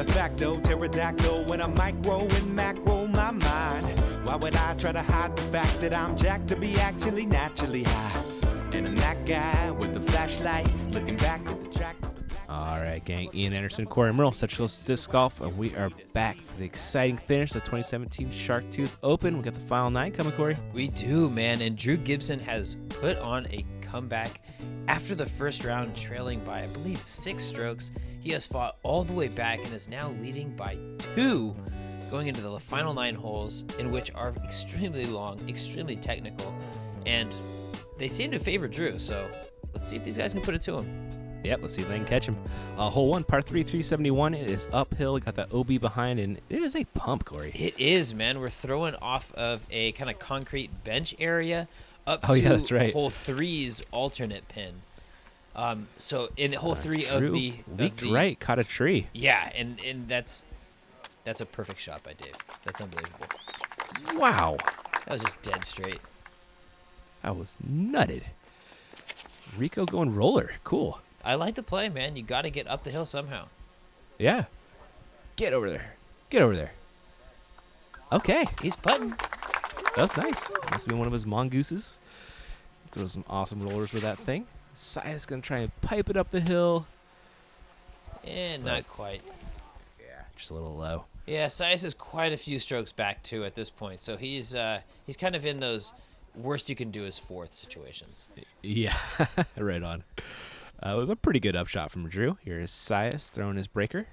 facto, pterodactyl when I micro and macro my mind. Why would I try to hide the fact that I'm jacked to be actually naturally high? And I'm that guy with the flashlight looking back at the track. All right, gang. Ian Anderson, Corey Merle, Central Disc Golf, and we are back for the exciting finish of the 2017 Shark-Tooth Open. We got the final 9 coming, Corey. We do, man. And Drew Gibson has put on a comeback after the first round, trailing by, I believe, 6 strokes. He has fought all the way back and is now leading by 2 going into the final 9 holes, in which are extremely long, extremely technical, and they seem to favor Drew. So let's see if these guys can put it to him. Yep, let's see if they can catch him. Hole 1, par 3, 371. It is uphill. Got that OB behind, and it is a pump, Corey. It is, man. We're throwing off of a kind of concrete bench area up Oh, to yeah, that's right. hole 3's alternate pin. So in hole 3 True. of the Leaked right, caught a tree. Yeah, and that's a perfect shot by Dave. That's unbelievable. Wow, That was just dead straight. that was nutted. Rico going roller, cool. I like the play, man. You got to get up the hill somehow. Yeah, get over there, get over there. Okay, He's putting. that's nice. Must have been one of his mongooses. Throw some awesome rollers with that thing. Sia's gonna try and pipe it up the hill. And not quite. Yeah, just a little low. Yeah, Sias is quite a few strokes back, too, at this point. So he's kind of in those worst you can do is 4th situations. Yeah, right on. It was a pretty good upshot from Drew. Here is Sias throwing his breaker.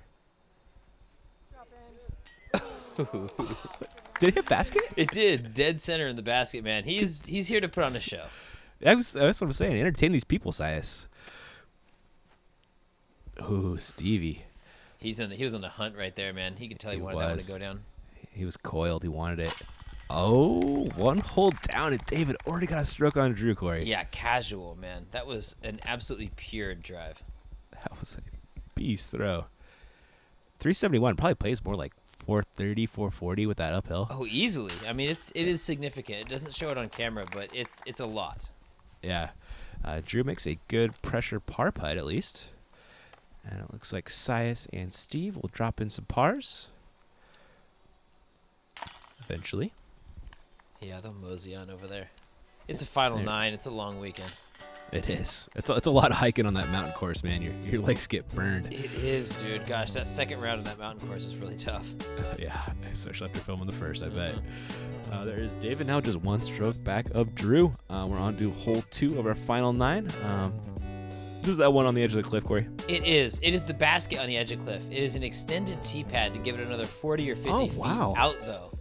Did it hit basket? It did. Dead center in the basket, man. He's here to put on a show. That's what I'm saying. Entertain these people, Sias. Ooh, Stevie. He was on the hunt right there, man. He could tell he He wanted that one was. to go down. He was coiled. He wanted it. Oh, 1 hole down, and David already got a stroke on Drew, Corey. Yeah, casual, man. That was an absolutely pure drive. That was a beast throw. 371 probably plays more like 430, 440 with that uphill. Oh, easily. I mean, it is significant. It doesn't show it on camera, but it's a lot. Yeah. Drew makes a good pressure par putt, at least. And it looks like Sias and Steve will drop in some pars. Eventually. Yeah, they'll mosey on over there. It's a final 9. It's a long weekend. It is. It's a lot of hiking on that mountain course, man. Your legs get burned. It is, dude. Gosh, that second round of that mountain course is really tough. Yeah, especially after filming the first, I bet. There is David now just 1 stroke back of Drew. We're on to hole 2 of our final 9. This is that one on the edge of the cliff, Corey. It is. It is the basket on the edge of cliff. It is an extended tee pad to give it another 40 or 50 feet out, though.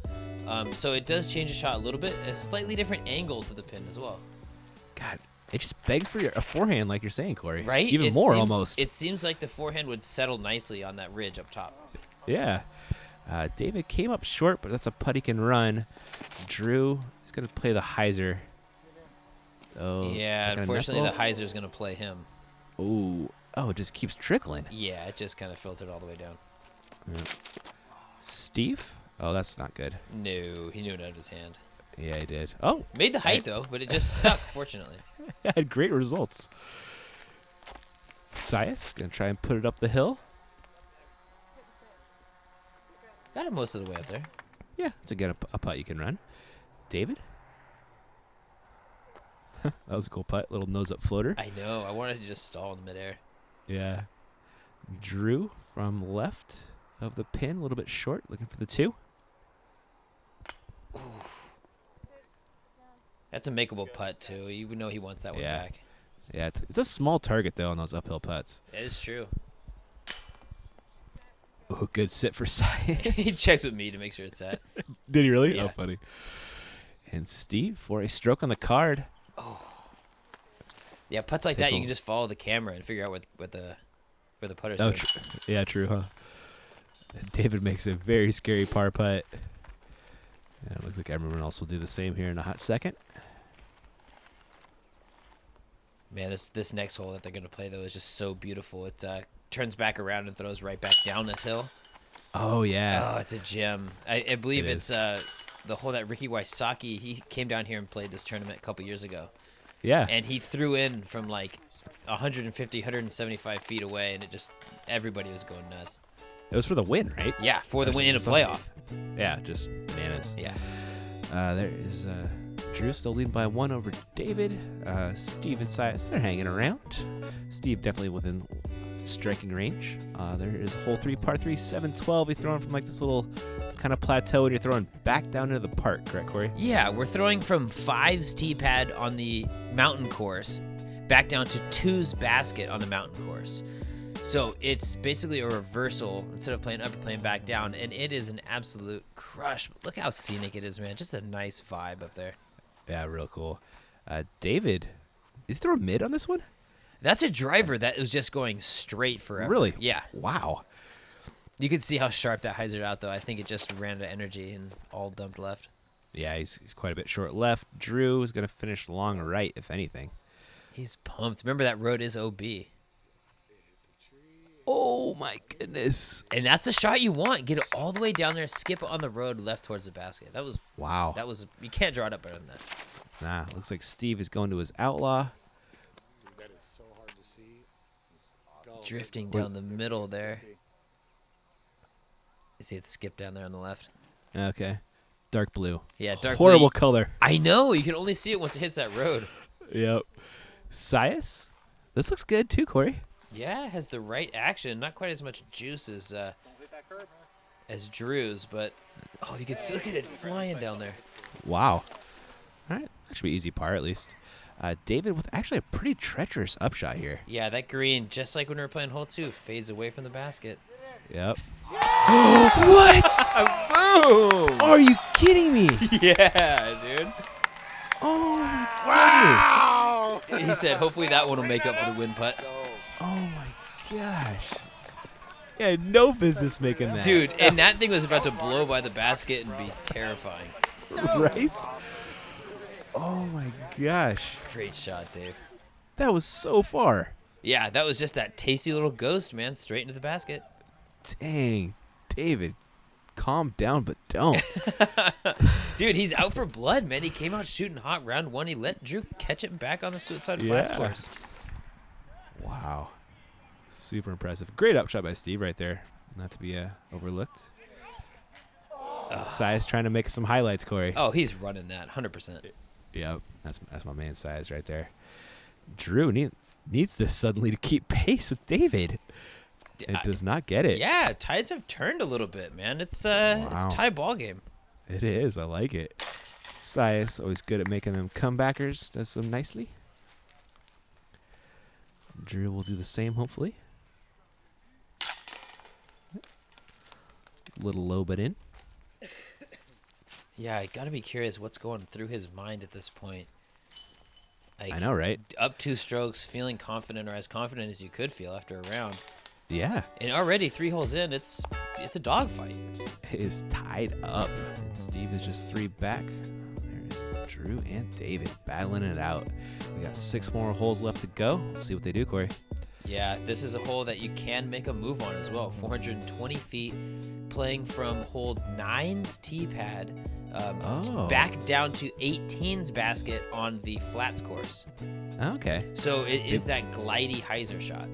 So it does change the shot a little bit. A slightly different angle to the pin as well. God, it just begs for a forehand, like you're saying, Corey. Right? Even more, almost. It seems like the forehand would settle nicely on that ridge up top. Yeah. David came up short, but that's a putt he can run. Drew is going to play the hyzer. Oh, Yeah, unfortunately, the hyzer is going to play him. Oh, it just keeps trickling. Yeah, it just kind of filtered all the way down. Yeah. Steve? Oh, that's not good. No, he knew it out of his hand. Yeah, he did. Oh. Made the height, though, but it just stuck, fortunately. Had great results. Sias going to try and put it up the hill. Got it most of the way up there. Yeah, it's again a putt you can run. David? That was a cool putt. Little nose-up floater. I know. I wanted to just stall in midair. Yeah. Drew from left of the pin, a little bit short, looking for the 2. That's a makeable putt, too. You would know he wants that one back. Yeah, it's a small target, though, on those uphill putts. That is true. Oh, good sit for Sias. He checks with me to make sure it's set. Did he really? Yeah. Oh, funny. And Steve for a stroke on the card. Oh. Yeah, putts like that, you can just follow the camera and figure out where the putter's doing. Yeah, true, huh? David makes a very scary par putt. And it looks like everyone else will do the same here in a hot second. Man, this next hole that they're going to play, though, is just so beautiful. It turns back around and throws right back down this hill. Oh, yeah. Oh, it's a gem. I believe it's the hole that Ricky Wysocki, he came down here and played this tournament a couple years ago. Yeah. And he threw in from like 150, 175 feet away, and everybody was going nuts. It was for the win, right? Yeah, for the win in a Something. playoff. Yeah, just bananas. Yeah. There is Drew still leading by 1 over David. Steve and Sias, they're hanging around. Steve definitely within striking range. There is hole 3, par 3, 7-12. You're throwing from like this little kind of plateau, and you're throwing back down into the park, correct, Corey? Yeah, we're throwing from 5's tee pad on the mountain course back down to 2's basket on the mountain course. So it's basically a reversal. Instead of playing up, you're playing back down, and it is an absolute crush. Look how scenic it is, man. Just a nice vibe up there. Yeah, real cool. David, is there a mid on this one? That's a driver that was just going straight forever. Really? Yeah. Wow. You could see how sharp that hyzered out, though. I think it just ran out of energy and all dumped left. Yeah, he's quite a bit short left. Drew is going to finish long right, if anything. He's pumped. Remember, that road is OB. Oh, my goodness. And that's the shot you want. Get it all the way down there, skip it on the road left towards the basket. Wow. You can't draw it up better than that. Nah, looks like Steve is going to his outlaw. That is so hard to see. Drifting down the middle there. You see it skip down there on the left? Okay. Dark blue. Yeah, dark Horrible blue. color. I know. You can only see it once it hits that road. Yep. Sias? This looks good too, Corey. Yeah, it has the right action. Not quite as much juice as Drew's, but oh, you can still get it flying down there. Wow. All right. That should be easy par at least. David with actually a pretty treacherous upshot here. Yeah, that green, just like when we were playing hole 2, fades away from the basket. Yep. What? Boom! Are you kidding me? Yeah, dude. Oh my goodness. He said, hopefully that one will make up for the win putt. Oh my gosh. Yeah, no business making that. Dude, and that thing was about to blow by the basket and be terrifying. Right? Oh my gosh. Great shot, Dave. That was so far. Yeah, that was just that tasty little ghost, man, straight into the basket. Dang. David, calm down, but don't. Dude, he's out for blood, man. He came out shooting hot round 1. He let Drew catch it back on the Suicide Flats Yeah. course. Wow. Super impressive. Great upshot by Steve right there. Not to be overlooked. Sias trying to make some highlights, Corey. Oh, he's running that 100%. Yep. That's my man Sias right there. Drew needs this suddenly to keep pace with David. It does not get it. Yeah, tides have turned a little bit, man. It's a tie ball game. It is. I like it. Sias always good at making them comebackers. Does them nicely. Drew will do the same, hopefully. Little low but in. Yeah, I gotta be curious what's going through his mind at this point. Like, I know, right? Up 2 strokes, feeling confident, or as confident as you could feel after a round. Yeah. And already 3 holes in, it's a dogfight. It is tied up. And Steve is just 3 back. There's Drew and David battling it out. We got 6 more holes left to go. Let's see what they do, Corey. Yeah, this is a hole that you can make a move on as well. 420 feet, playing from hole 9's tee pad back down to 18's basket on the flats course. Okay. So it is that glidey hyzer shot.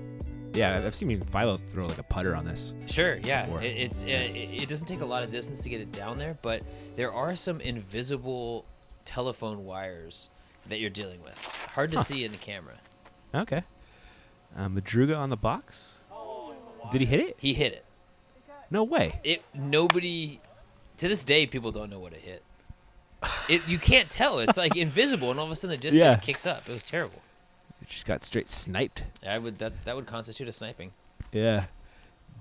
Yeah, I've seen Philo throw like a putter on this. Sure, yeah. Before. It doesn't take a lot of distance to get it down there, but there are some invisible telephone wires that you're dealing with. Hard to see in the camera. Okay. Madruga on the box. Did he hit it? He hit it. No way. Nobody, to this day, people don't know what it hit. You can't tell. It's like invisible, and all of a sudden the disc just kicks up. It was terrible. It just got straight sniped. That would constitute a sniping. Yeah.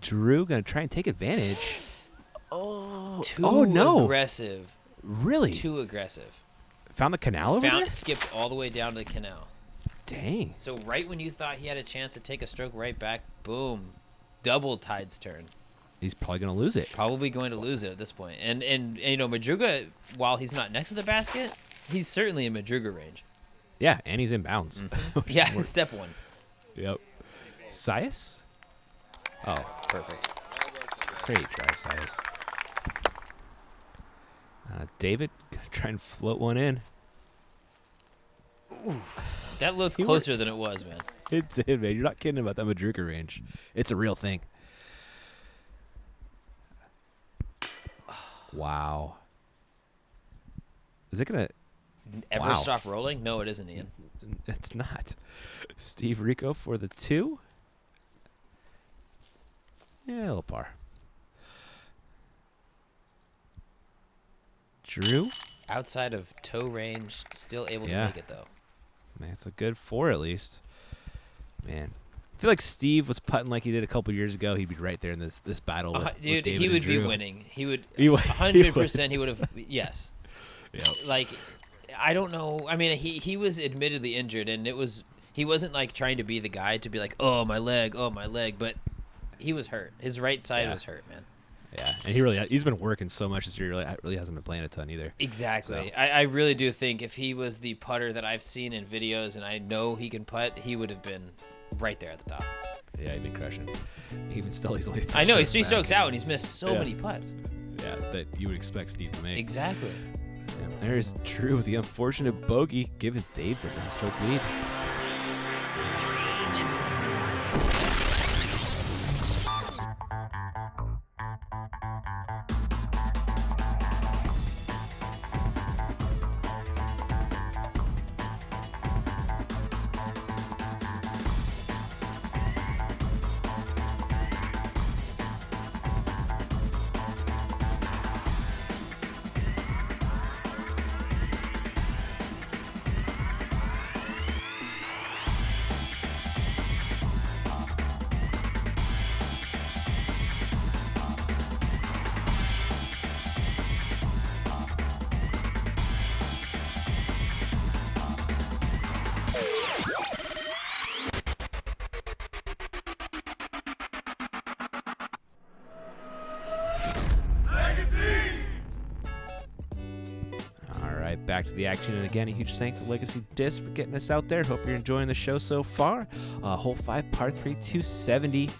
Drew gonna try and take advantage. Too no. aggressive. Really? Too aggressive. Found the canal over there? Skipped all the way down to the canal. Dang. So right when you thought he had a chance to take a stroke right back, boom, double tides turn. He's probably gonna lose it. Probably going to lose it at this point. And you know, Madruga, while he's not next to the basket, he's certainly in Madruga range. Yeah, and he's in bounds. Which Yeah, is more- step 1. Yep. Sias? Oh, Perfect. great drive, Sias. David, gonna try and float one in. That looked closer than it was, man. It did, man. You're not kidding about that Madruga range. It's a real thing. Wow. Is it going to... Ever Wow. stop rolling? No, it isn't, Ian. It's not. Steve Rico for the 2. Yeah, a little par. Drew? Outside of toe range, still able to Yeah. make it, though. Man, it's a good 4 at least. Man. I feel like Steve was putting like he did a couple years ago. He'd be right there in this battle with, Dude, with David he and would be Drew. winning. He would, He would. 100% he would have, yes. Yep. Like, I don't know. I mean, he was admittedly injured, and he wasn't like trying to be the guy to be like, oh my leg, but he was hurt. His right side Yeah. was hurt, man. Yeah, and he's been working so much this year. Really hasn't been playing a ton either. Exactly. So. I really do think if he was the putter that I've seen in videos, and I know he can putt, he would have been right there at the top. Yeah, he's been crushing. Even still, he's only. I know he's 3 back. strokes out, and he's missed so Yeah. many putts. Yeah, that you would expect Steve to make. Exactly. And there's Drew with the unfortunate bogey, giving Dave the 1-stroke lead. Back to the action, and again, a huge thanks to Legacy Disc for getting us out there. Hope you're enjoying the show so far. Hole 5, par 3, 270.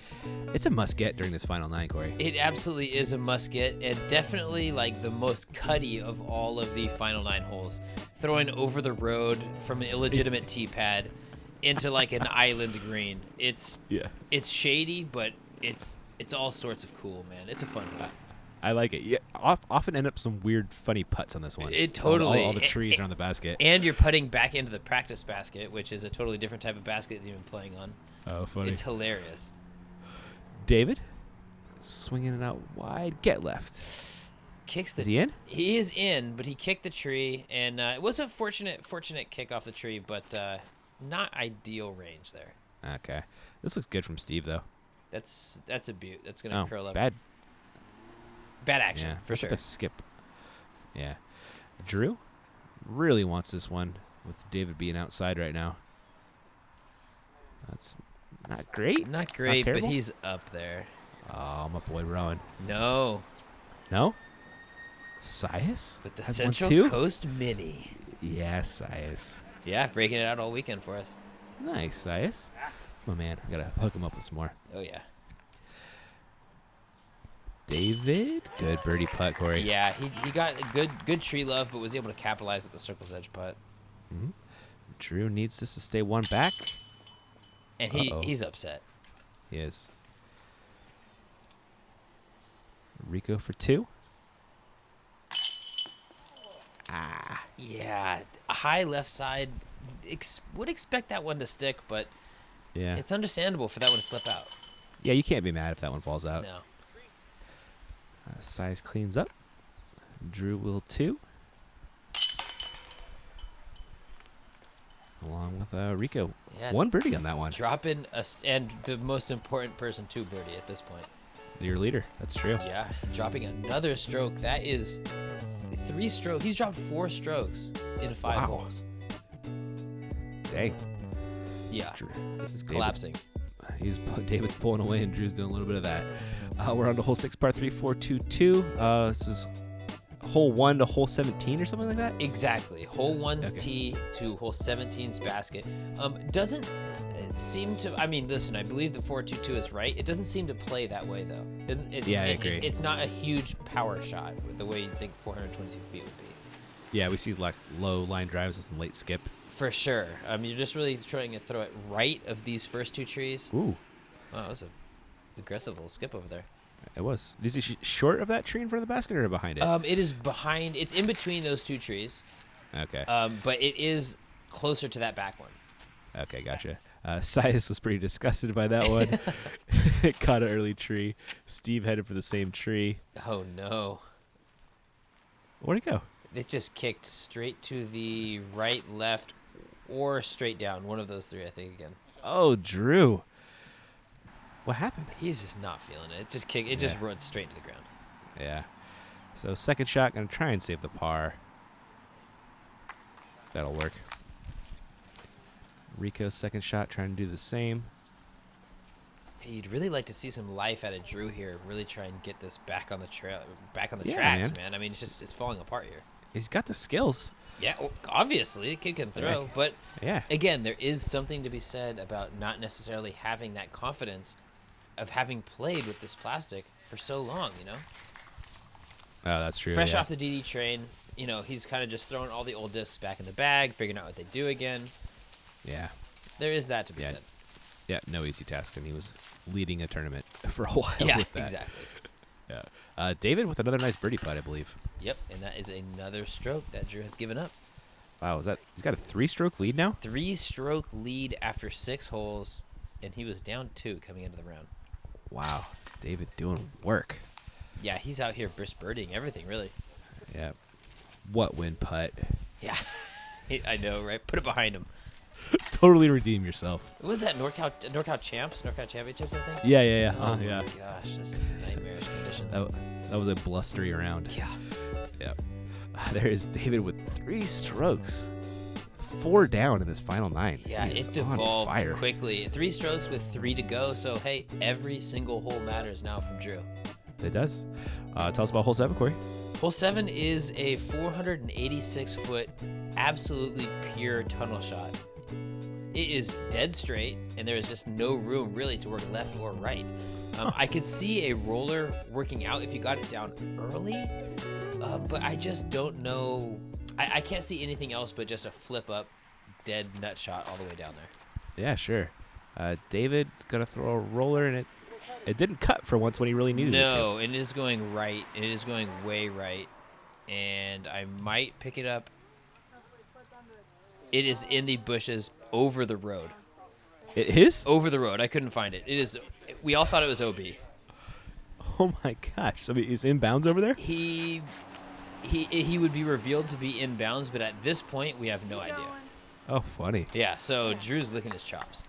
It's a must get during this final 9, Corey. It absolutely is a must get, and definitely like the most cutty of all of the final 9 holes. Throwing over the road from an illegitimate tee pad into like an island green. It's shady, but it's all sorts of cool, man. It's a fun one. I like it. Yeah, often end up some weird, funny putts on this one. It totally. All the trees around the basket. And you're putting back into the practice basket, which is a totally different type of basket that you've been playing on. Oh, funny. It's hilarious. David, swinging it out wide. Get left. Kicks the. Is he in? He is in, but he kicked the tree, and it was a fortunate kick off the tree, but not ideal range there. Okay. This looks good from Steve, though. That's a beaut. That's gonna curl up. Bad action, yeah, for sure. A skip. Yeah. Drew really wants this one with David being outside right now. That's not great. Not great, but terrible? he's up there. Oh, my boy Rowan. No. No? Sias? With the has one Central too? Coast Mini. Yeah, Sias. Yeah, breaking it out all weekend for us. Nice, Sias. That's my man. I gotta hook him up with some more. Oh, yeah. David, good birdie putt, Corey. Yeah, he got a good tree love, but was able to capitalize at the circle's edge putt. Mm-hmm. Drew needs this to stay one back. And he's upset. He is. Rico for 2. Ah. Yeah, a high left side. Would expect that one to stick, but Yeah. it's understandable for that one to slip out. Yeah, you can't be mad if that one falls out. No. Size cleans up. Drew will 2. Along with Rico. Yeah. One birdie on that one. Dropping and the most important person to birdie at this point. Your leader. That's true. Yeah, dropping another stroke. That is 3 strokes. He's dropped 4 strokes in 5 Wow. holes. Dang. Yeah, Drew. this is David's- collapsing. David's pulling away and Drew's doing a little bit of that. We're on to hole 6, par 3, 4-2-2. This is hole 1 to hole 17 or something like that. Exactly. Hole 1's Okay. tee to hole 17's basket. Doesn't seem to. I mean, listen. I believe the 4-2-2 is right. It doesn't seem to play that way though. Yeah, I agree. It's not a huge power shot with the way you'd think 422 feet would be. Yeah, we see like low line drives with some late skip. For sure. You're just really trying to throw it right of these first 2 trees. Ooh. Wow, that was a aggressive little skip over there. It was. Is he short of that tree in front of the basket or behind it? It is behind. It's in between those two trees. Okay. But it is closer to that back one. Okay, gotcha. Sias was pretty disgusted by that one. It caught an early tree. Steve headed for the same tree. Oh no! Where'd it go? It just kicked straight to the right, left, or straight down. One of those three, I think. Again. Oh, Drew. What happened? He's just not feeling it. It just kicked. It just rode straight to the ground. Yeah. So second shot, gonna try and save the par. That'll work. Rico's second shot, trying to do the same. Hey, you'd really like to see some life out of Drew here. Really try and get this back on the trail, back on the Yeah, tracks, man. man. I mean, it's falling apart here. He's got the skills. Yeah, well, obviously, the kid can throw, but Yeah. again, there is something to be said about not necessarily having that confidence of having played with this plastic for so long, you know? Oh, that's true. Fresh yeah. off the DD train, you know, he's kind of just throwing all the old discs back in the bag, figuring out what they do again. Yeah. There is that to be Yeah. said. Yeah, no easy task, and he was leading a tournament for a while Yeah, with that. exactly. Yeah. David with another nice birdie putt, I believe. Yep, and that is another stroke that Drew has given up. Wow, he's got a 3-stroke lead now? 3-stroke lead after 6 holes, and he was down 2 coming into the round. Wow. David doing work. Yeah, he's out here brisk birdieing everything, really. Yeah. What win putt. Yeah, I know, right? Put it behind him. Totally redeem yourself. What was that, NorCal Championships, I think? Yeah, yeah, yeah. Oh, yeah. my gosh, this is nightmarish conditions. That was a blustery round. Yeah. Yeah. There is David with 3 strokes. 4 down in this final 9. Yeah, He is it on devolved fire. quickly. 3 strokes with 3 to go, so hey, every single hole matters now from Drew. It does. Tell us about hole 7, Corey. Hole 7 is a 486-foot, absolutely pure tunnel shot. It is dead straight, and there is just no room really to work left or right. I could see a roller working out if you got it down early, but I just don't know. I can't see anything else but just a flip-up, dead nut shot all the way down there. Yeah, sure. David's going to throw a roller, and it didn't cut for once when he really needed it to. No, and it is going right. It is going way right, and I might pick it up. It is in the bushes over the road. It is? Over the road. I couldn't find it. It is. We all thought it was OB. Oh, my gosh. So he's in bounds over there? He would be revealed to be in bounds, but at this point, we have no idea. Oh, funny. Yeah, so Drew's licking his chops.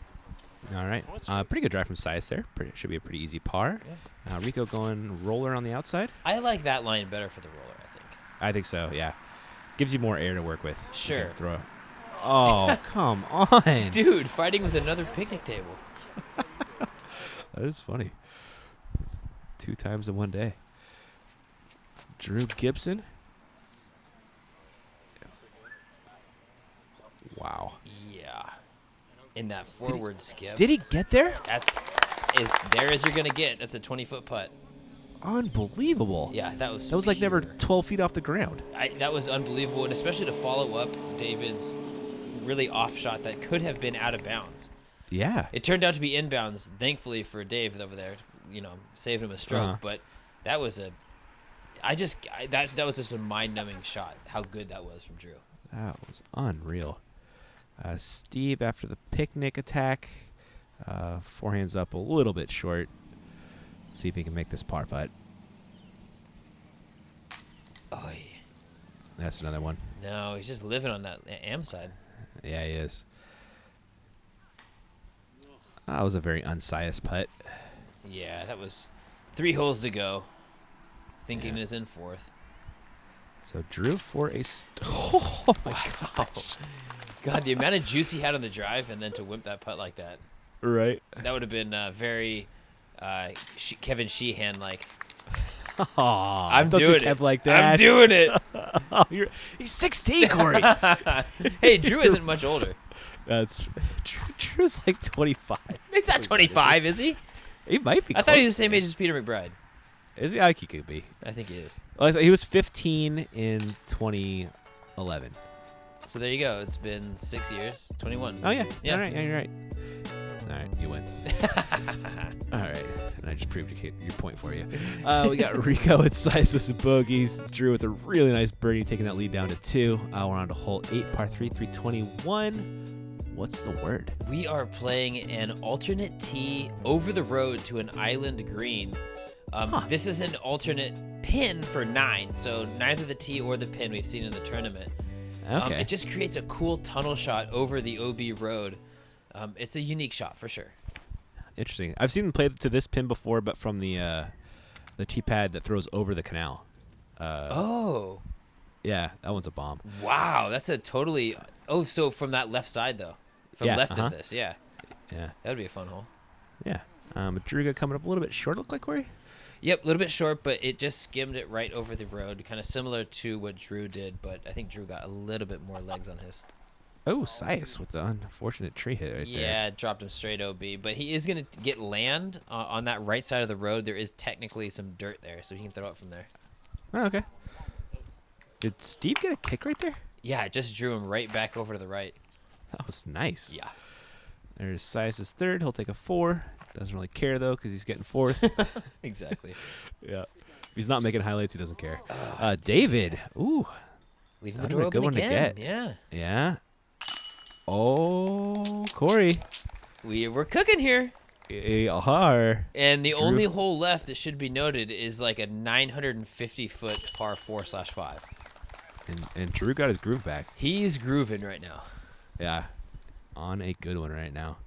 All right. Pretty good drive from Sias there. Should be a pretty easy par. Rico going roller on the outside. I like that line better for the roller, I think. I think so, yeah. Gives you more air to work with. You Sure. can throw. Oh, come on. Dude, fighting with another picnic table. That is funny. It's 2 times in one day. Drew Gibson. Wow. Yeah. In that forward skip. Did he get there? That's there as you're going to get. That's a 20-foot putt. Unbelievable. Yeah, that was That was like never pure. 12 feet off the ground. That was unbelievable, and especially to follow up David's really off shot that could have been out of bounds. Yeah. It turned out to be inbounds, thankfully for Dave over there. You know, saved him a stroke, Uh-huh. but that was that was just a mind-numbing shot. How good that was from Drew. That was unreal. Steve, after the picnic attack, forehands up a little bit short. Let's see if he can make this par putt. Oh, That's another one. no, he's just living on that am side. Yeah, he is. That was a very unsiased putt. Yeah, that was 3 holes to go. Thinking Yeah. is in 4th. So Drew for a... Oh, my Wow. God, the amount of juice he had on the drive and then to wimp that putt like that. Right. That would have been very Kevin Sheehan-like. I'm doing it. Kev like that. I'm doing it. Oh, he's 16, Corey. Hey, Drew isn't much older. That's Drew's like 25. He's not 25, is he? He might be. I thought he was the close. same age as Peter McBride. Is he? I think he could be. I think he is. Well, he was 15 in 2011. So there you go. It's been 6 years. 21. Oh yeah. Yeah. All right. Yeah, you're right. All right, you win. All right, and I just proved your point for you. We got Rico and Size with some bogeys. Drew with a really nice birdie, taking that lead down to 2. We're on to hole 8, par 3, 321. What's the word? We are playing an alternate tee over the road to an island green. This is an alternate pin for 9, so neither the tee or the pin we've seen in the tournament. Okay. It just creates a cool tunnel shot over the OB road. It's a unique shot for sure. Interesting. I've seen them play to this pin before, but from the tee pad that throws over the canal. Oh. Yeah, that one's a bomb. Wow, that's a totally... Oh, so from that left side, though. From left of this, yeah. Yeah. That would be a fun hole. Yeah. Madruga coming up a little bit short, look like, Corey? Yep, a little bit short, but it just skimmed it right over the road, kind of similar to what Drew did, but I think Drew got a little bit more legs on his. Oh, Sias with the unfortunate tree hit right there. Yeah, dropped him straight OB, but he is going to get land on that right side of the road. There is technically some dirt there, so he can throw it from there. Oh, okay. Did Steve get a kick right there? Yeah, it just drew him right back over to the right. That was nice. Yeah. There's Sias's third. He'll take a 4. Doesn't really care, though, because he's getting 4th. Exactly. Yeah. If he's not making highlights, he doesn't care. David. Ooh. Leaving the That'd door be a good open one to again. get. Yeah. Yeah. Oh, Corey. We're cooking here. AR. And the only hole left, it should be noted, is like a 950-foot par 4/5. And Drew got his groove back. He's grooving right now. Yeah. On a good one right now.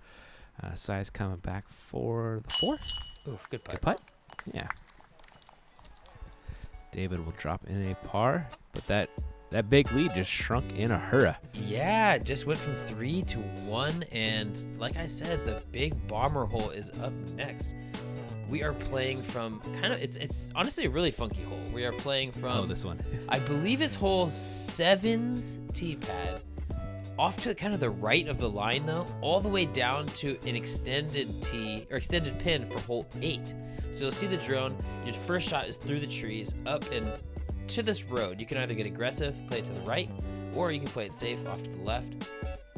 Size coming back for the 4. Oof, good putt. Good putt. Yeah. David will drop in a par, but that big lead just shrunk in a hurry. Yeah, it just went from 3 to 1, and like I said, the big bomber hole is up next. We are playing from it's honestly a really funky hole. We are playing from this one. I believe it's hole 7's tee pad, off to kind of the right of the line though, all the way down to an extended tee or extended pin for hole 8. So you'll see the drone. Your first shot is through the trees, up and to this road. You can either get aggressive, play it to the right, or you can play it safe off to the left.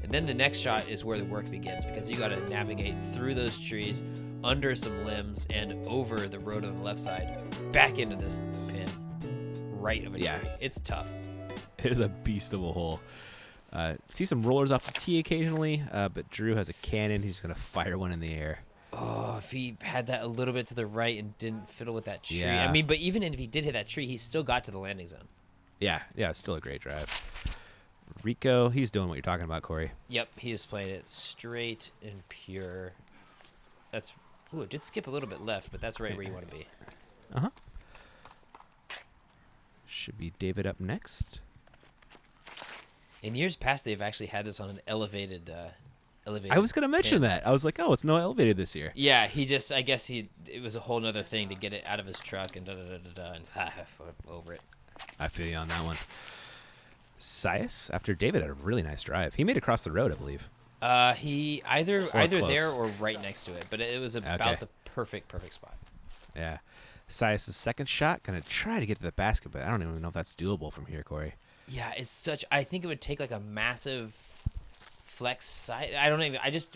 And then the next shot is where the work begins, because you got to navigate through those trees, under some limbs, and over the road on the left side, back into this pin, right of a tree. It's tough. It is a beast of a hole. See some rollers off the tee occasionally, but Drew has a cannon. He's going to fire one in the air. Oh, if he had that a little bit to the right and didn't fiddle with that tree. Yeah. I mean, but even if he did hit that tree, he still got to the landing zone. Yeah, it's still a great drive. Rico, he's doing what you're talking about, Corey. Yep, he is playing it straight and pure. It did skip a little bit left, but that's right where you want to be. Uh-huh. Should be David up next. In years past, they've actually had this on an elevated I was going to mention pin. that. I was like, it's no elevated this year. Yeah, it was a whole nother thing to get it out of his truck and da-da-da-da-da, and over it. I feel you on that one. Sias, after David had a really nice drive. He made it across the road, I believe. He either close. there or right next to it, but it was about the perfect spot. Yeah. Sias' second shot, going to try to get to the basket, but I don't even know if that's doable from here, Corey. Yeah, I think it would take like a massive flex side.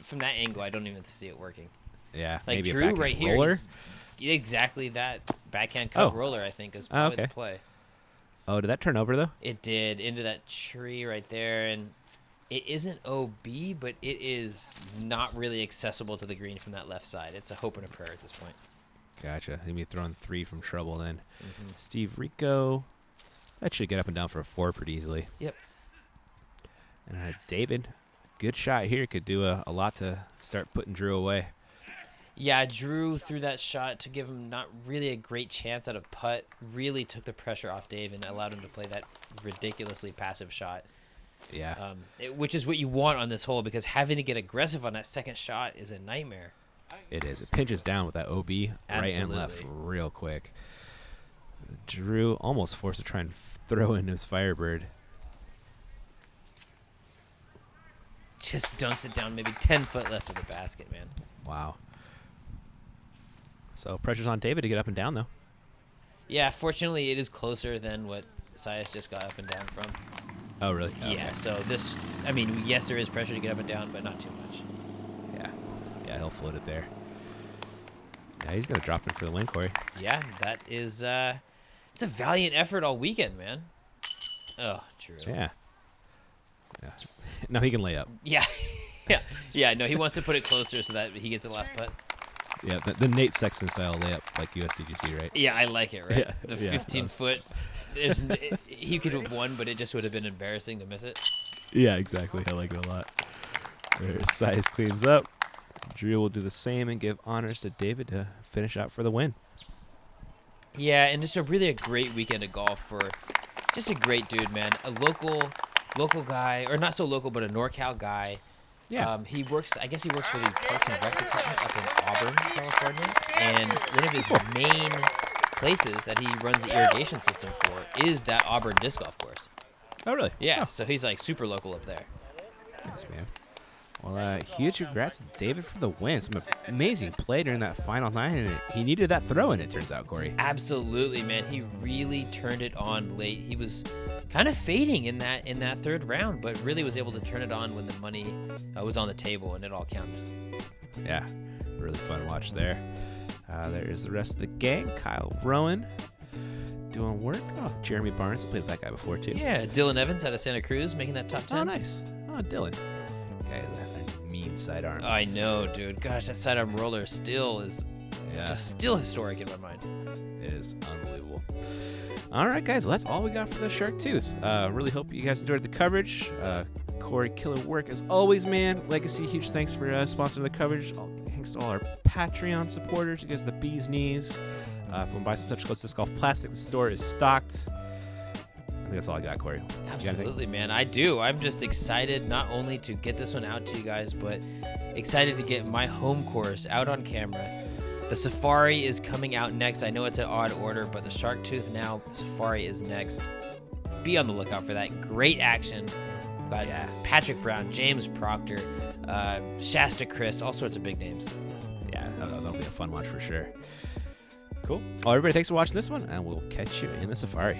From that angle, I don't even see it working. Yeah, Like maybe Drew a backhand right here, roller? exactly that backhand cut Oh. roller, I think, is probably okay. the play. Oh, did that turn over, though? It did, into that tree right there, and it isn't OB, but it is not really accessible to the green from that left side. It's a hope and a prayer at this point. Gotcha. He'll be throwing 3 from trouble then. Mm-hmm. Steve Rico, that should get up and down for a 4 pretty easily. Yep. And David, good shot here. Could do a lot to start putting Drew away. Yeah, Drew threw that shot to give him not really a great chance at a putt. Really took the pressure off Dave and allowed him to play that ridiculously passive shot. Yeah. Which is what you want on this hole, because having to get aggressive on that second shot is a nightmare. It is. It pinches down with that OB right and left Absolutely. real quick. Drew almost forced to try and throw in his Firebird. Just dunks it down maybe 10 foot left of the basket, man. Wow. So pressure's on David to get up and down, though. Yeah, fortunately, it is closer than what Sias just got up and down from. Oh, really? Oh, Yeah, so yes, there is pressure to get up and down, but not too much. Yeah. he'll float it there. Yeah, he's going to drop in for the win, Corey. Yeah, that is it's a valiant effort all weekend, man. Oh, Drew. Yeah. No, he can lay up. Yeah. No, he wants to put it closer so that he gets the last putt. Yeah, the Nate Sexton style layup, like USDGC, right? Yeah, I like it, right? Yeah, The yeah, 15-foot. He could have won, but it just would have been embarrassing to miss it. Yeah, exactly. I like it a lot. There's Size cleans up. Drew will do the same and give honors to David to finish out for the win. Yeah, and just really a great weekend of golf for just a great dude, man. A local guy, or not so local, but a NorCal guy. Yeah. He works for the Parks and Rec department up in Auburn, California. And one of his main places that he runs the irrigation system for is that Auburn disc golf course. Oh, really? Yeah, Oh. so he's like super local up there. Thanks, man. Well, huge congrats to David for the win. Some amazing play during that final 9, and he needed that throw in, it turns out, Corey. Absolutely, man. He really turned it on late. He was kind of fading in that third round, but really was able to turn it on when the money was on the table and it all counted. Yeah, really fun watch there. There is the rest of the gang. Kyle Rowan doing work. Oh, Jeremy Barnes played with that guy before, too. Yeah, Dylan Evans out of Santa Cruz making that top 10. Oh, nice. Oh, Dylan. Guy has a mean sidearm. I know, dude. Gosh, that sidearm roller still is Yeah. just still historic in my mind. It is unbelievable. All right, guys, well, that's all we got for the Shark Tooth. Really hope you guys enjoyed the coverage. Corey, killer work as always, man. Legacy, huge thanks for sponsoring the coverage. Thanks to all our Patreon supporters. You guys are the bee's knees. If you want to buy some Touch Close Disc Golf Plastic, the store is stocked. I think that's all I got, Corey. You got anything? Absolutely, man. I do. I'm just excited not only to get this one out to you guys, but excited to get my home course out on camera. The Safari is coming out next. I know it's an odd order, but the Shark Tooth now, the Safari is next. Be on the lookout for that. Great action. Got Patrick Brown, James Proctor, Shasta Chris, all sorts of big names. Yeah, that'll be a fun watch for sure. Cool. Well, everybody, thanks for watching this one, and we'll catch you in the Safari.